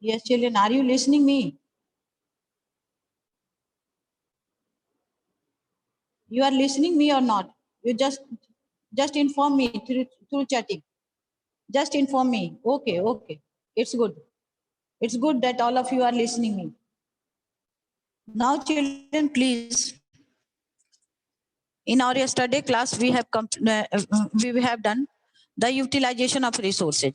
Yes, children, are you listening me? You are listening me or not? You just inform me through chatting. Just inform me. Okay, okay. It's good. It's good that all of you are listening me. Now, children, please. In our yesterday class, we have done the utilization of resources,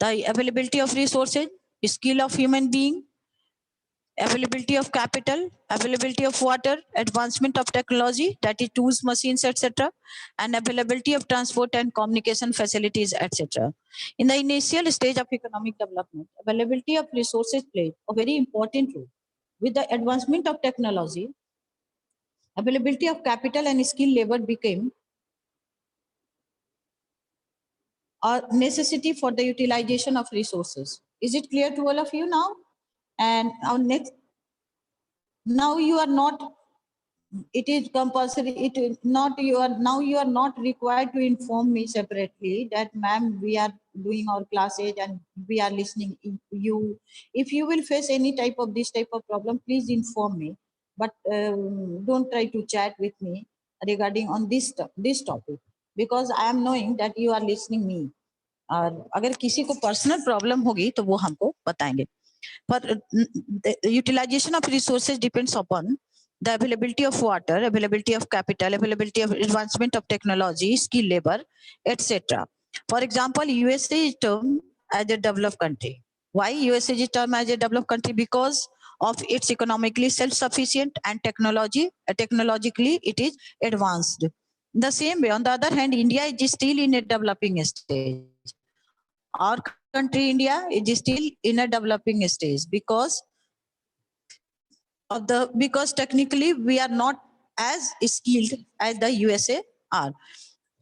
the availability of resources, skill of human being, availability of capital, availability of water, advancement of technology, that is tools, machines, etc., and availability of transport and communication facilities, etc. In the initial stage of economic development, availability of resources plays a very important role. With the advancement of technology, availability of capital and skilled labor became a necessity for the utilization of resources. Is it clear to all of you now? And our next, now you are not, it is compulsory, it is not, you are not required to inform me separately that ma'am, we are doing our classes and we are listening you. If you will face any type of this type of problem, please inform me, but don't try to chat with me regarding on this topic, because I am knowing that you are listening me. और अगर किसी को personal problem होगी तो वो हमको बताएंगे. पर utilization of resources depends upon the availability of water, availability of capital, availability of advancement of technology, skilled labor, etc. For example, USA is termed as a developed country. Why USA is termed as a developed country? Because of its economically self-sufficient and technologically it is advanced. The same way, on the other hand, India is still in a developing stage. Our country, India, is still in a developing stage because technically we are not as skilled as the USA are.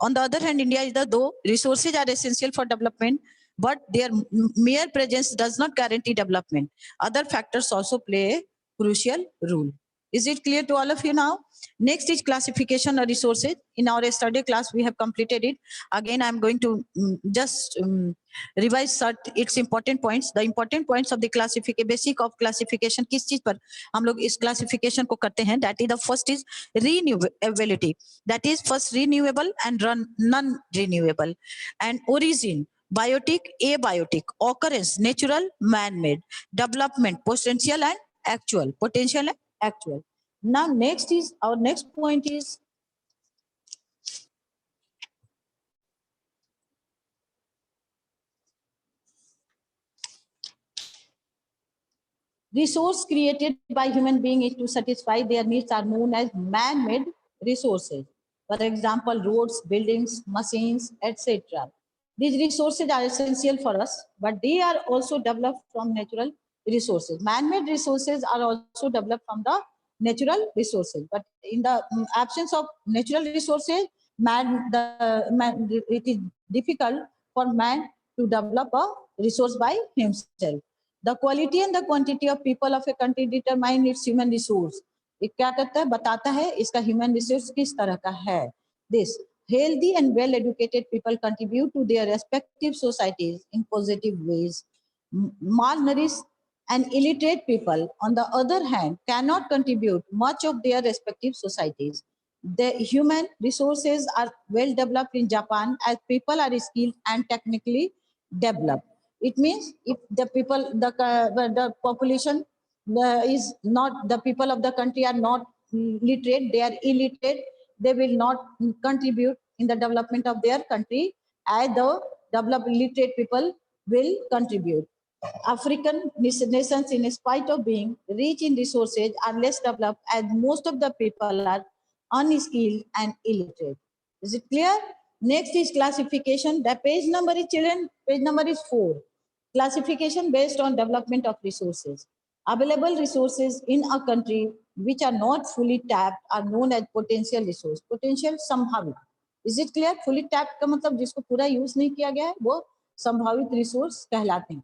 On the other hand, India is though resources are essential for development, but their mere presence does not guarantee development. Other factors also play a crucial role. Is it clear to all of you now? Next is classification of resources. In our study class, we have completed it. Again, I'm going to just revise its important points. The important points of the classification, basic of classification, किस चीज पर हम लोग इस classification को करते हैं? That is the first is renewability. That is first renewable and non-renewable. And origin, biotic, abiotic, occurrence, natural, man-made, development, potential and actual. Potential and actual. Now next is, our next point is resource created by human beings to satisfy their needs are known as man-made resources. For example, roads, buildings, machines, etc. These resources are essential for us, but they are also developed from natural resources. Man-made resources are also developed from the natural resources. But in the absence of natural resources, it is difficult for man to develop a resource by himself. The quality and the quantity of people of a country determine its human resource. ये क्या करता है? बताता है इसका human resource किस तरह का है. This healthy and well-educated people contribute to their respective societies in positive ways. Malnourished and illiterate people, on the other hand, cannot contribute much of their respective societies. The human resources are well developed in Japan as people are skilled and technically developed. It means if the people, the population is not, the people of the country are not literate, they are illiterate, they will not contribute in the development of their country as the developed literate people will contribute. African nations, in spite of being rich in resources, are less developed as most of the people are unskilled and illiterate. Is it clear? Next is classification. The page number is, children, page number is 4. Classification based on development of resources. Available resources in a country which are not fully tapped are known as potential resource. Potential संभावित. Is it clear? Fully tapped का मतलब जिसको पूरा use नहीं किया गया है वो संभावित रिसोर्स कहलाते हैं.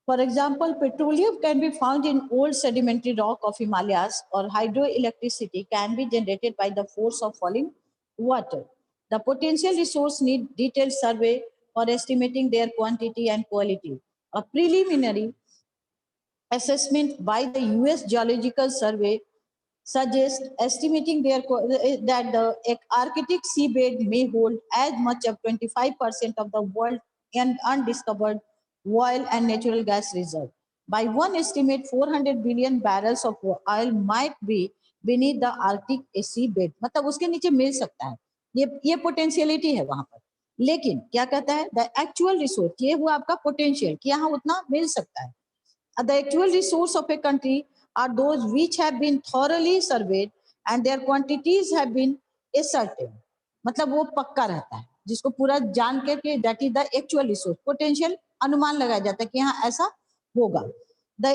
For example, petroleum can be found in old sedimentary rock of Himalayas, or hydroelectricity can be generated by the force of falling water. The potential resource need detailed survey for estimating their quantity and quality. A preliminary assessment by the US Geological Survey suggests estimating that the Arctic seabed may hold as much as 25% of the world and undiscovered oil and natural gas reserve. By one estimate, 400 billion barrels of oil might be beneath the Arctic seabed. मतलब उसके नीचे मिल सकता है, ये potentiality है वहां पर. लेकिन क्या कहता है, द एक्चुअल रिसोर्स, ये हुआ आपका पोटेंशियल कि यहाँ उतना मिल सकता है. The actual resource of a country are those which have been thoroughly surveyed and their quantities have been ascertained. मतलब वो पक्का रहता है, जिसको पूरा जान के that is the actual resource. Potential अनुमान लगाया जाता है कि हाँ ऐसा होगा. The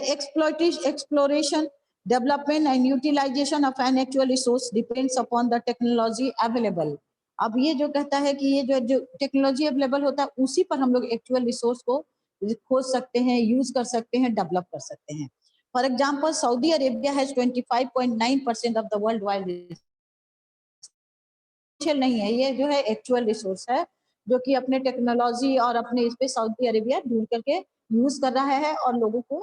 exploration, development and utilization of an actual resource depends upon the technology available. अब ये जो कहता है कि ये जो टेक्नोलॉजी अवेलेबल होता है उसी पर हम लोग एक्चुअल रिसोर्स को खोज सकते हैं, यूज कर सकते हैं, डेवलप कर सकते हैं. For example, Saudi Arabia has 25.9% of the world wide resource. नहीं है, ये जो है एक्चुअल रिसोर्स है जो कि अपने टेक्नोलॉजी और अपने इस पे सऊदी अरेबिया ढूंढ करके यूज कर रहा है और लोगों को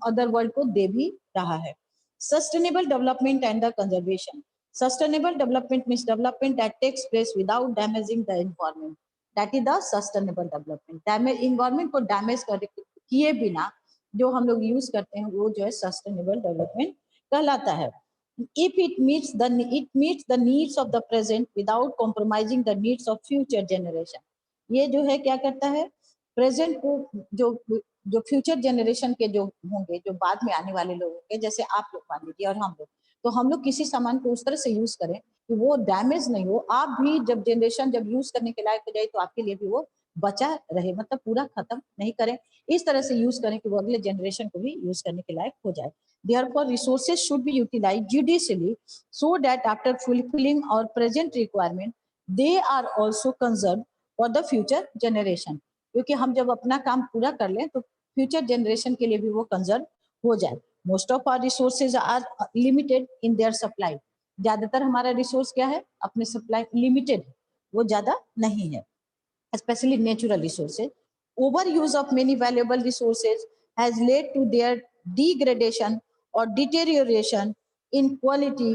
अदर वर्ल्ड को दे भी रहा है. Sustainable development and the conservation. Sustainable development means development that takes place without damaging the environment. That is the sustainable development. Damage, environment को डैमेज किए बिना जो हम लोग यूज करते हैं वो जो है सस्टेनेबल डेवलपमेंट कहलाता है. If it meets the needs of the present without compromising the needs of future generation. ये जो है क्या करता है, प्रेजेंट को जो फ्यूचर जनरेशन के जो होंगे, जो बाद में आने वाले लोग होंगे, जैसे आप लोग मान लीजिए और हम लोग, तो हम लोग किसी सामान को उस तरह से यूज करें कि वो डैमेज नहीं हो. आप भी जब जनरेशन जब यूज करने के लायक हो जाए तो आपके लिए भी वो बचा रहे, मतलब पूरा खत्म नहीं करें, इस तरह से यूज करें कि वो अगले जनरेशन को भी यूज करने के लायक हो जाए. Therefore, resources should be utilized judiciously so that after fulfilling our present requirement, they are also conserved for the future generation. क्योंकि हम जब अपना काम पूरा कर लें तो फ्यूचर जनरेशन के लिए भी वो कंजर्व हो जाए. Most of our resources are limited in their supply. ज्यादातर हमारा रिसोर्स क्या है, अपने सप्लाई लिमिटेड है, वो ज्यादा नहीं है. Especially natural resources. Overuse of many valuable resources has led to their degradation or deterioration in quality.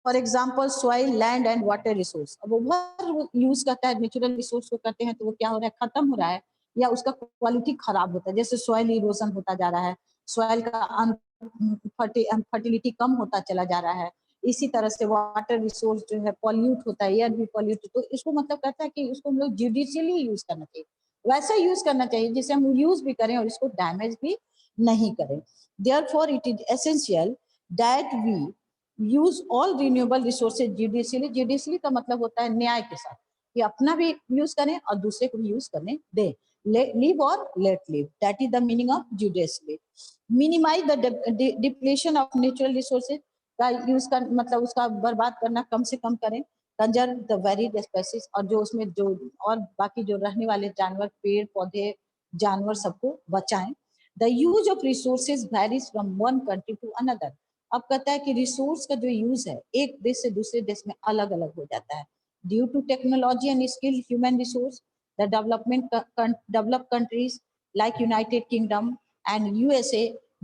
For example, soil, land and water resource. अब ओवर यूज करता है नेचुरल रिसोर्स को करते हैं तो वो क्या हो रहा है, खत्म हो रहा है या उसका क्वालिटी खराब होता है. जैसे सॉइल इरोजन होता जा रहा है, सॉइल का फर्टिलिटी कम होता चला जा रहा है. इसी तरह से वाटर रिसोर्स जो है पॉल्यूट होता है, एयर भी पॉल्यूट. तो इसको मतलब कहता है कि उसको हम लोग जुडिशियली यूज करना चाहिए, वैसा यूज करना चाहिए जिसे हम यूज भी करें और इसको डैमेज भी नहीं करें. Therefore it is essential that we use all renewable resources judicially. Judicially का मतलब होता है न्याय के साथ, कि अपना भी यूज करें और दूसरे को भी यूज करने दें. लिव और let live, that is the meaning of judicially. Minimize the depletion of natural resources का यूज कर मतलब उसका बर्बाद करना कम से कम करें. कंजर्व द वेरिड स्पेसीज, और जो उसमें जो और बाकी जो रहने वाले जानवर, पेड़ पौधे, जानवर, सबको बचाएं. The use of resources varies from one country to another. अब कहता है कि रिसोर्स का जो यूज है एक देश से दूसरे देश में अलग अलग हो जाता है. Due to technology and skill human resource, the developed countries like United Kingdom and USA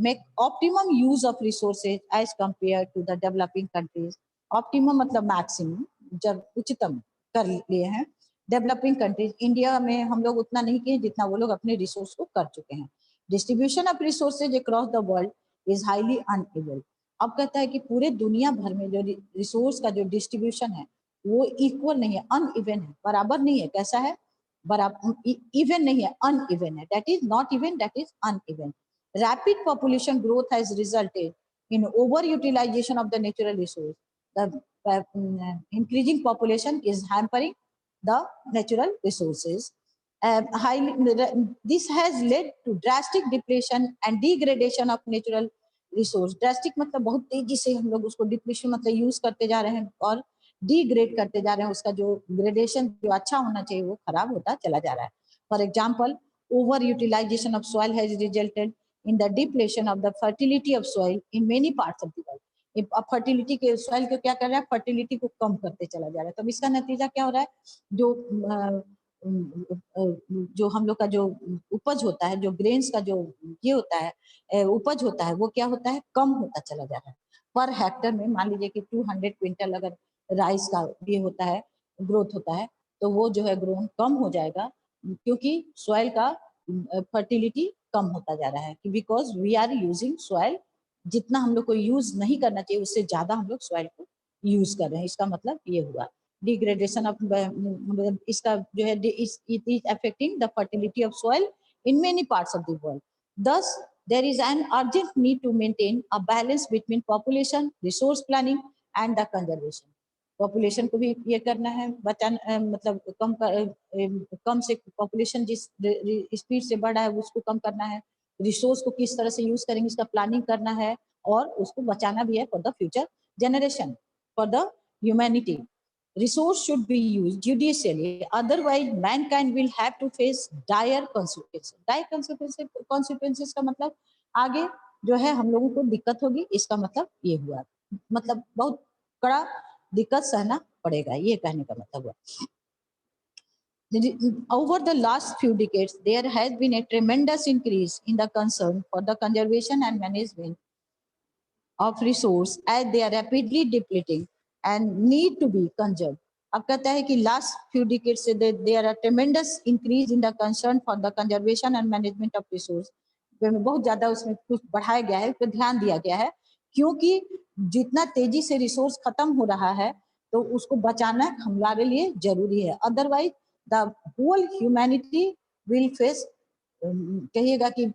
make optimum use of resources as compared to the developing countries. Optimum मतलब maximum, जब उच्चतम कर लिए हैं. डेवलपिंग कंट्रीज, इंडिया में हम लोग उतना नहीं किए जितना वो लोग अपने रिसोर्स को कर चुके हैं. Distribution of resources across the world is highly unequal. अब कहता है कि पूरे दुनिया भर में जो रिसोर्स का जो डिस्ट्रीब्यूशन है वो इक्वल नहीं है, अनइवन है, बराबर नहीं है. कैसा है, बराबर, इवन नहीं है, अनइवन है. That is not even, that is uneven. Rapid population growth has resulted in overutilization of the natural resource. The increasing population is hampering the natural resources. This has led to drastic depletion and degradation of natural resource. Drastic मतलब बहुत तेजी से हम लोग उसको depletion मतलब use करते जा रहे हैं और डिग्रेड करते जा रहे हैं. उसका जो ग्रेडेशन जो अच्छा होना चाहिए वो खराब होता चला जा रहा है. For example, over utilization of soil has resulted in the depletion of the fertility of soil in many parts of the world. Fertility के सॉइल को क्या कर रहा है, फर्टिलिटी को कम करते चला जा रहा है। तो इसका नतीजा क्या हो रहा है, जो हम लोग का जो उपज होता है, जो ग्रेन्स का जो ये होता है उपज होता है, वो क्या होता है, कम होता चला जा रहा है। पर हेक्टर में मान लीजिए कि 200 क्विंटल अगर राइस का ये होता है, ग्रोथ होता है, तो वो जो है ग्रोन कम हो जाएगा, क्योंकि सॉइल का फर्टिलिटी कम होता जा रहा है, because we are using soil, जितना हम लोग को यूज नहीं करना चाहिए उससे ज्यादा हम लोग सॉइल को यूज कर रहे हैं। इसका मतलब ये हुआ डिग्रेडेशन ऑफ, इसका जो है it is affecting the fertility of soil in many parts of the world. दस there is an urgent need to maintain a balance between population, resource planning and the conservation. Population को भी ये करना है, बचाना, मतलब कम से पॉपुलेशन जिस स्पीड से बढ़ रहा है उसको कम करना है, रिसोर्स को किस तरह से यूज करेंगे इसका प्लानिंग करना है, और उसको बचाना भी है for the future generation, for the humanity. Resource should be used judiciously, otherwise mankind will have to face dire consequences. Dire consequences का मतलब आगे जो है हम लोगों को दिक्कत होगी, इसका मतलब ये हुआ, मतलब बहुत कड़ा दिक्कत सहना पड़ेगा, ये कहने का मतलब हुआ। Over the last few decades, there has been a tremendous increase in the concern for the conservation and management of resource as they are rapidly depleting and need to be conserved. अब कहता है कि last few decades से there are tremendous increase in the concern for the conservation and management of resource. बहुत ज्यादा उसमें कुछ बढ़ाया गया है, उस पर ध्यान दिया गया है, क्योंकि जितना तेजी से रिसोर्स खत्म हो रहा है तो उसको बचाना हमारे लिए जरूरी है। Otherwise the whole humanity will face, कहिएगा कि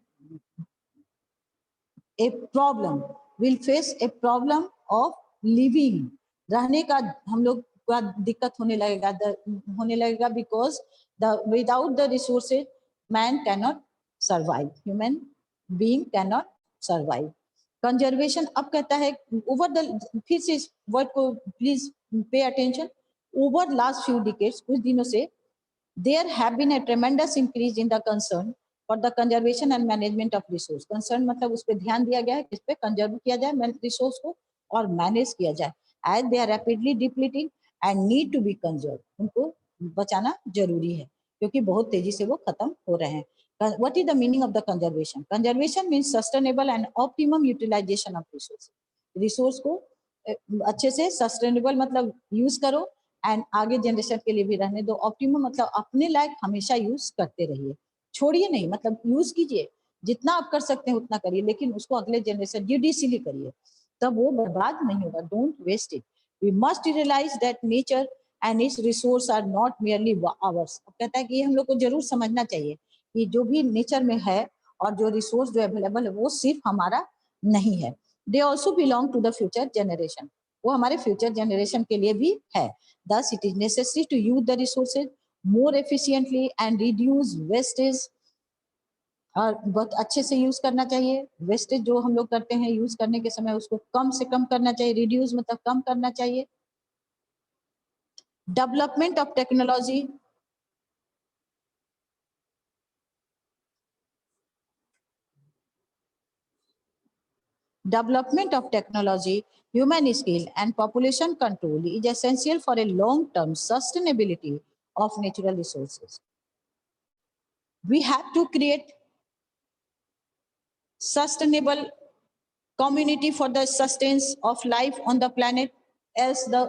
a problem, will face a problem of living, रहने का हम लोग का दिक्कत होने लगेगा, because the without the resources man cannot survive, human being cannot survive. Conservation अब कहता है ओवर द, फिर से इस वर्ड को please pay attention, over last few decades, कुछ दिनों से there have been a tremendous increase in the concern for the conservation and management of resource. Concern मतलब उस पर ध्यान दिया गया है, किस पे कंजर्व किया जाए रिसोर्स को और मैनेज किया जाए, as they are rapidly depleting and need to be conserved. उनको बचाना जरूरी है क्योंकि बहुत तेजी से वो खत्म हो रहे हैं। What is the meaning of the conservation? Conservation means sustainable and optimum utilization of resources. Resource को अच्छे से सस्टेनेबल मतलब यूज करो एंड आगे जनरेशन के लिए भी रहने दो। ऑप्टिमम मतलब अपने लायक हमेशा यूज करते रहिए, छोड़िए नहीं, मतलब यूज कीजिए, जितना आप कर सकते हैं उतना करिए, लेकिन उसको अगले जनरेशन जुडिशियली करिए, तब वो बर्बाद नहीं होगा। Don't waste it. We must realize that nature and its resource are not merely ours. अब कहता है कि हम लोग को जरूर समझना चाहिए कि जो भी नेचर में है और जो रिसोर्स जो अवेलेबल है वो सिर्फ हमारा नहीं है, they also belong to the future generation, वो हमारे फ्यूचर जनरेशन के लिए भी है। Thus, it is necessary to use the resources more efficiently and reduce wastage. और बहुत अच्छे से यूज करना चाहिए। वेस्टेज जो हम लोग करते हैं यूज करने के समय उसको कम से कम करना चाहिए। रिड्यूस मतलब कम करना चाहिए। Development of technology, development of technology, human skill and population control is essential for a long-term sustainability of natural resources. We have to create sustainable community for the sustenance of life on the planet, else the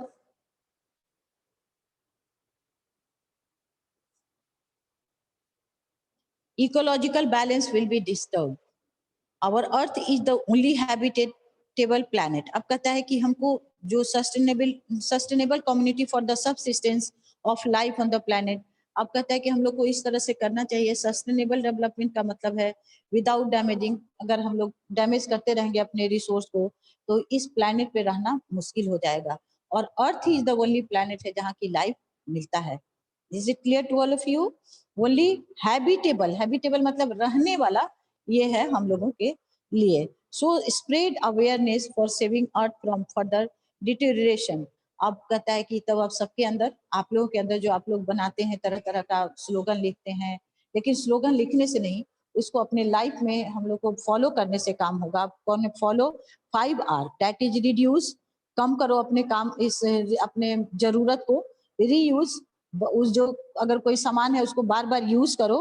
ecological balance will be disturbed. Our earth is the only habitable planet. अब कहता है कि हमको जो sustainable community for the subsistence of life on the planet, अब कहता है कि हम लोग को इस तरह से करना चाहिए। सस्टेनेबल डेवलपमेंट का मतलब है विदाउट डैमेजिंग। अगर हम लोग डैमेज करते रहेंगे अपने रिसोर्स को तो इस प्लैनेट पे रहना मुश्किल हो जाएगा, और अर्थ ही इज द ओनली प्लैनेट है जहाँ की लाइफ मिलता है। Is it clear to all of you? Only habitable मतलब रहने वाला ये है हम लोगों के लिए। So spread awareness for saving earth from further deterioration. अब कहता है कि तब आप सबके अंदर, आप लोगों के अंदर जो आप लोग बनाते हैं तरह तरह का स्लोगन लिखते हैं, लेकिन स्लोगन लिखने से नहीं, उसको अपने लाइफ में हम लोग को फॉलो करने से काम होगा। कौन follow? 5R, that is reduce, कम करो अपने काम, इस अपने जरूरत को, रीयूज, उस जो अगर कोई सामान है उसको बार बार यूज करो,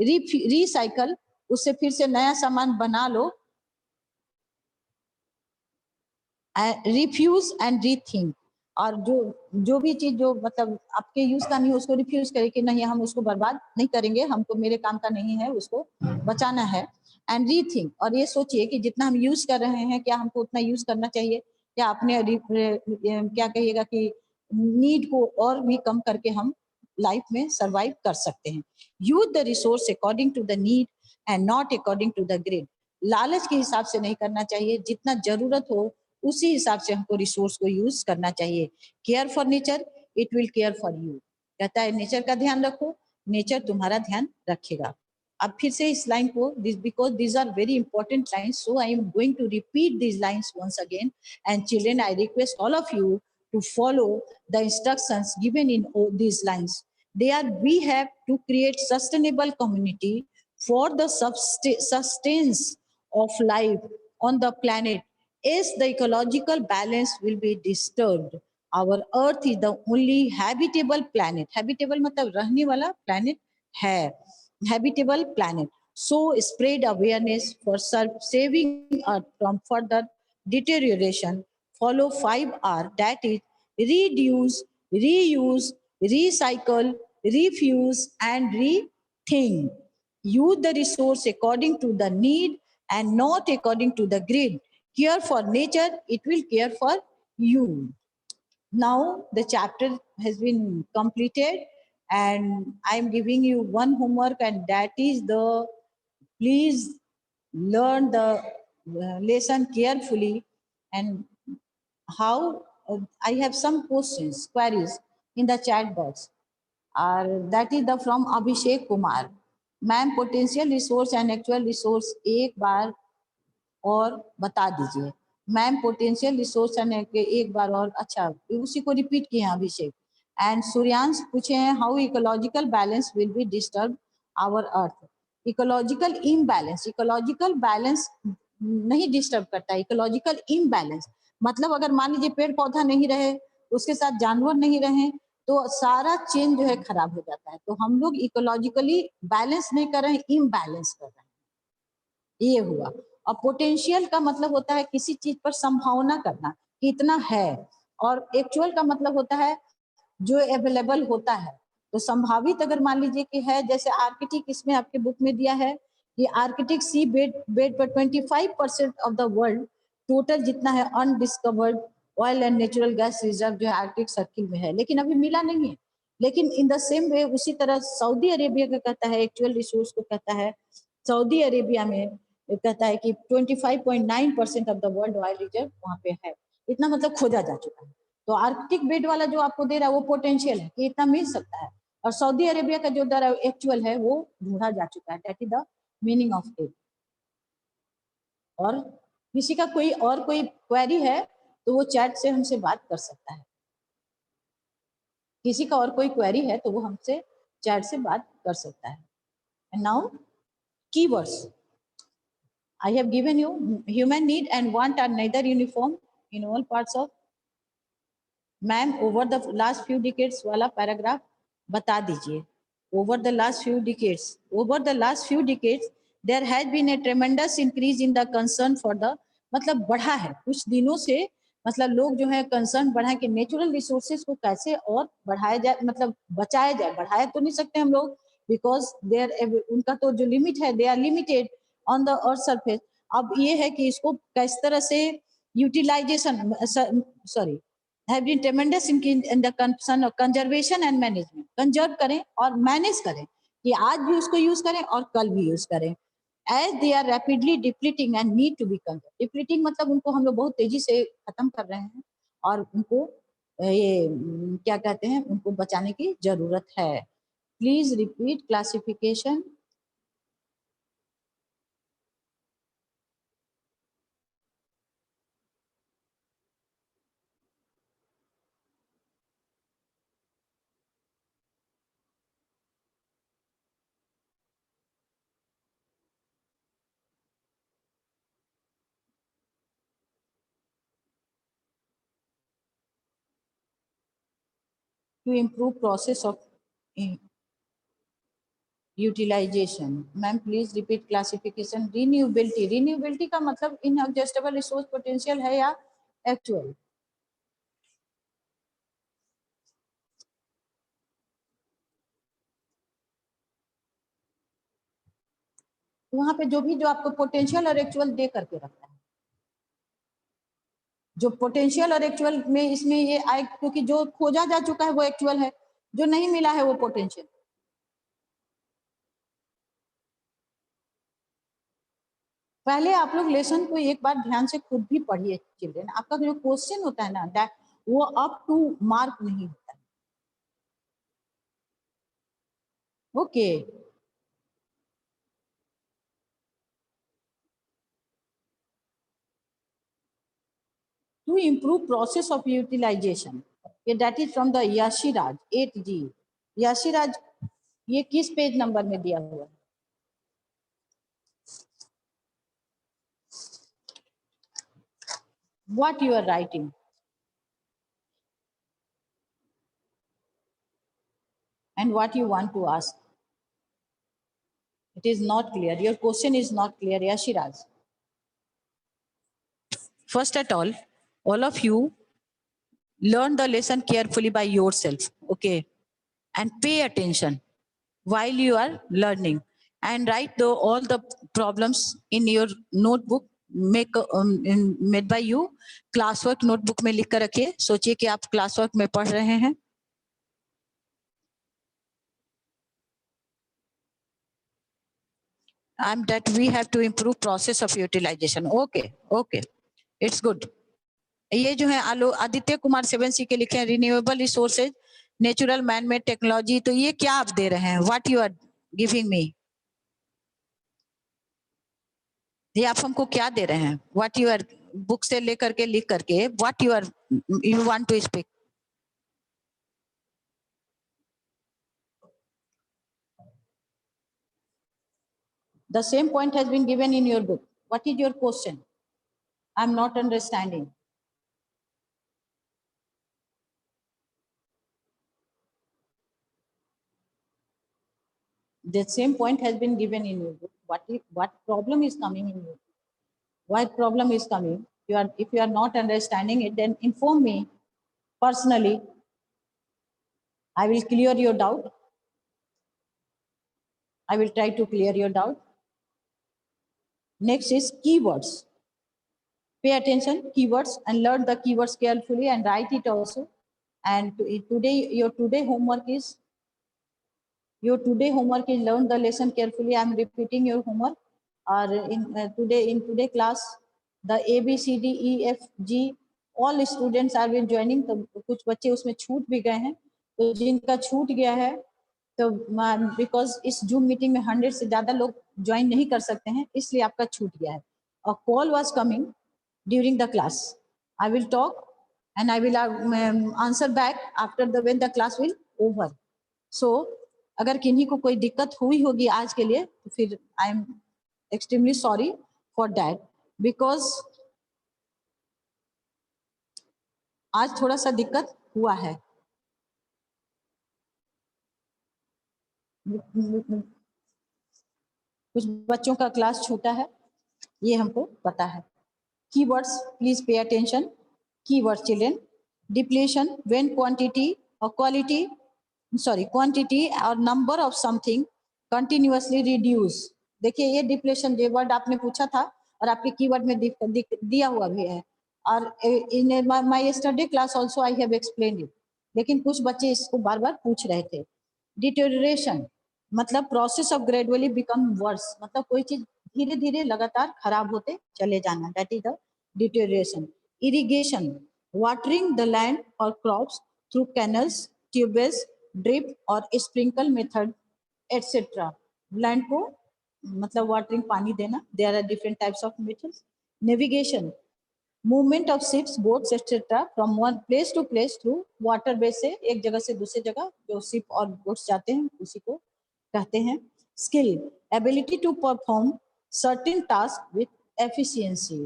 रिसाइकल, उससे फिर से नया सामान बना लो, रिफ्यूज एंड रीथिंक, और जो भी चीज जो मतलब आपके यूज का नहीं है उसको रिफ्यूज करे कि नहीं हम उसको बर्बाद नहीं करेंगे, हमको मेरे काम का नहीं है, उसको बचाना है। एंड रीथिंक, और ये सोचिए कि जितना हम यूज कर रहे हैं क्या हमको उतना यूज करना चाहिए, क्या अपने क्या कहिएगा कि नीड को और भी कम करके हम लाइफ में सरवाइव कर सकते हैं। Use the resource according to the need and not according to the greed, लालच के हिसाब से नहीं करना चाहिए, जितना जरूरत हो उसी हिसाब से हमको रिसोर्स को यूज करना चाहिए। Care for nature, it will care for you, कहता है नेचर का ध्यान रखो, नेचर तुम्हारा ध्यान रखेगा। अब फिर से इस लाइन को, this because these are very important lines, so I am going to repeat these lines once again, and children I request all of you to follow the instructions given in these lines. They are, we have to create sustainable community for the sustenance of life on the planet, as the ecological balance will be disturbed. Our earth is the only habitable planet, habitable मतलब रहने वाला planet है, habitable planet, so spread awareness for saving earth from further deterioration. Follow 5R, that is reduce, reuse, recycle, refuse, and rethink. Use the resource according to the need and not according to the grid. Care for nature, it will care for you. Now the chapter has been completed, and I am giving you one homework, and that is the, please learn the lesson carefully. And how I have some questions, queries in the chat box. That is the from Abhishek Kumar. Ma'am potential resource and actual resource एक बार और बता दीजिए। Ma'am potential resource and एक बार और, अच्छा उसी को repeat किए हैं अभिषेक। एंड सूर्यांश पूछे हैं how ecological balance will be disturb our earth. Ecological imbalance, ecological balance नहीं डिस्टर्ब करता है, इकोलॉजिकल इम्बैलेंस मतलब अगर मान लीजिए पेड़ पौधा नहीं रहे, उसके साथ जानवर नहीं रहे, तो सारा चेन जो है खराब हो जाता है। तो हम लोग इकोलॉजिकली बैलेंस नहीं कर रहे हैं, इम्बैलेंस कर रहे हैं, ये हुआ। और पोटेंशियल का मतलब होता है किसी चीज पर संभावना करना कि इतना है, और एक्चुअल का मतलब होता है जो अवेलेबल होता है। तो संभावित अगर मान लीजिए कि है, जैसे आर्कटिक, इसमें आपके बुक में दिया है कि आर्कटिक सी बेड पर 25% ऑफ द वर्ल्ड टोटल जितना है undiscovered oil and natural gas reserve जो है आर्कटिक सर्किल में है, लेकिन अभी मिला नहीं है। लेकिन इन द सेम वे उसी तरह सऊदी अरेबिया का कहता है, एक्चुअल रिसोर्स को कहता है, सऊदी अरेबिया में कहता है कि 25.9% of the world oil reserve वहां पे है, इतना मतलब खोजा जा चुका है। तो आर्कटिक बेड वाला जो आपको दे रहा है वो पोटेंशियल है कि इतना मिल सकता है, और सऊदी अरेबिया का जो दर एक्चुअल है वो ढूंढा जा चुका है, that is the meaning of it. और किसी का कोई क्वेरी है तो वो चैट से हमसे बात कर सकता है, किसी का और कोई क्वेरी है तो वो हमसे चैट से बात कर सकता है। And now keywords I have given you, human need and want are neither uniform in all parts of। Ma'am over the last few decades वाला पैराग्राफ बता दीजिए। Over the last few decades there has been a tremendous increase in the concern for the, मतलब बढ़ा है कुछ दिनों से, मतलब लोग जो है कंसर्न बढ़ा है कि नेचुरल रिसोर्सेज को कैसे और बढ़ाया जाए, मतलब बचाया जाए। बढ़ाया तो नहीं सकते हम लोग, बिकॉज देयर उनका तो जो लिमिट है, they are limited on the earth surface. अब ये है कि इसको किस तरह से utilization, sorry, have been tremendous in the concern of conservation and management। Conserve करें और मैनेज करें कि आज भी उसको यूज करें और कल भी यूज करें। As they are rapidly depleting and need to be conserve. Depleting मतलब उनको हम लोग बहुत तेजी से खत्म कर रहे हैं और उनको ये क्या कहते हैं, उनको बचाने की जरूरत है। Please repeat classification. to improve process of utilization. Ma'am, please repeat classification. Renewability. Renewability का मतलब inexhaustible resource potential है या actual? वहां पे जो आपको पोटेंशियल और एक्चुअल दे करके रखता है, जो पोटेंशियल और एक्चुअल में इसमें ये आए, क्योंकि जो खोजा जा चुका है वो एक्चुअल है, जो नहीं मिला है वो पोटेंशियल। पहले आप लोग लेसन को एक बार ध्यान से खुद भी पढ़िए चिल्ड्रन। आपका जो क्वेश्चन होता है ना, वो अप टू मार्क नहीं होता है। Okay, to improve process of utilization. That is from the Yashiraj 8G. Yashiraj, ये किस पेज नंबर में दिया हुआ है? What you are writing? And what you want to ask? It is not clear. Your question is not clear, Yashiraj. First at all of you learn the lesson carefully by yourself, okay? And pay attention while you are learning, and write all the problems in your notebook made by you. Classwork notebook में लिख कर रखिए। सोचिए कि आप classwork में पढ़ रहे हैं। That we have to improve process of utilization. Okay, it's good. ये जो है आदित्य कुमार 7C के लिखे हैं, renewable resources, natural man made technology. तो ये क्या आप दे रहे हैं? What you are giving me? ये आप हमको क्या दे रहे हैं? व्हाट यू आर, बुक से लेकर के लिख करके, what you are you want to speak? The same point has been given in your book. What is your question? I'm not understanding. The same point has been given in your book. What problem is coming in your book? What problem is coming? If you are not understanding it, then inform me personally. I will clear your doubt. I will try to clear your doubt. Next is keywords. Pay attention, keywords, and learn the keywords carefully and write it also. And your today homework is learn the lesson carefully. I am repeating your homework. Or in today class, the A B C D E F G all students are been joining. तो कुछ बच्चे उसमें छूट भी गए हैं, तो जिनका छूट गया है तो बिकॉज इस जूम मीटिंग में 100 से ज्यादा लोग ज्वाइन नहीं कर सकते हैं, इसलिए आपका छूट गया है। A call was coming during the class. I will talk and I will answer back after when the class will over. So अगर किन्हीं को कोई दिक्कत हुई होगी आज के लिए, तो फिर I am extremely sorry for that, because आज थोड़ा सा दिक्कत हुआ है। कुछ बच्चों का क्लास छूटा है, ये हमको पता है। Keywords, please pay attention. Keywords children, depletion when quantity और क्वांटिटी और number of something continuously reduce. देखिए ये डिप्लीशन जो वर्ड आपने पूछा था और आपके कीवर्ड में दिया हुआ भी है, और in my yesterday class also I have explained it, लेकिन कुछ बच्चे इसको बार बार पूछ रहे थे। डिटेरियोरेशन मतलब process of gradually become verse, मतलब कोई चीज धीरे धीरे लगातार खराब होते चले जाना, that is the deterioration. Irrigation, watering the land or crops through canals, tubes, drip or sprinkle method, etc. Land को मतलब watering पानी देना, there are different types of methods. Navigation, movement of ships, boats, etc. from one place to place through waterway से एक जगह से दूसरी जगह जो ship और boats जाते हैं उसी को कहते हैं। Skill, ability to perform certain tasks with efficiency.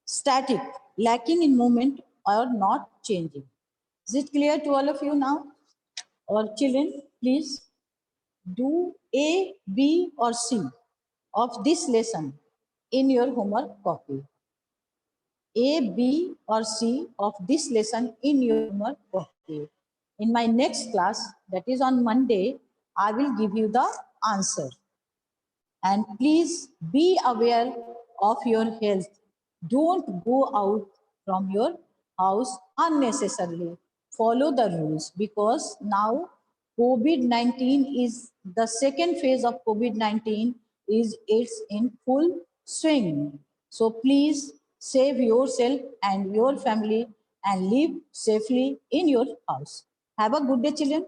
Static, lacking in movement or not changing. Is it clear to all of you now? Or children, please do A, B or C of this lesson in your homework copy. A, B or C of this lesson in your homework copy. In my next class, that is on Monday, I will give you the answer. And please be aware of your health. Don't go out from your house unnecessarily. Follow the rules, because now COVID-19 is the second phase of COVID-19 is it's in full swing. So please save yourself and your family and live safely in your house. Have a good day, children.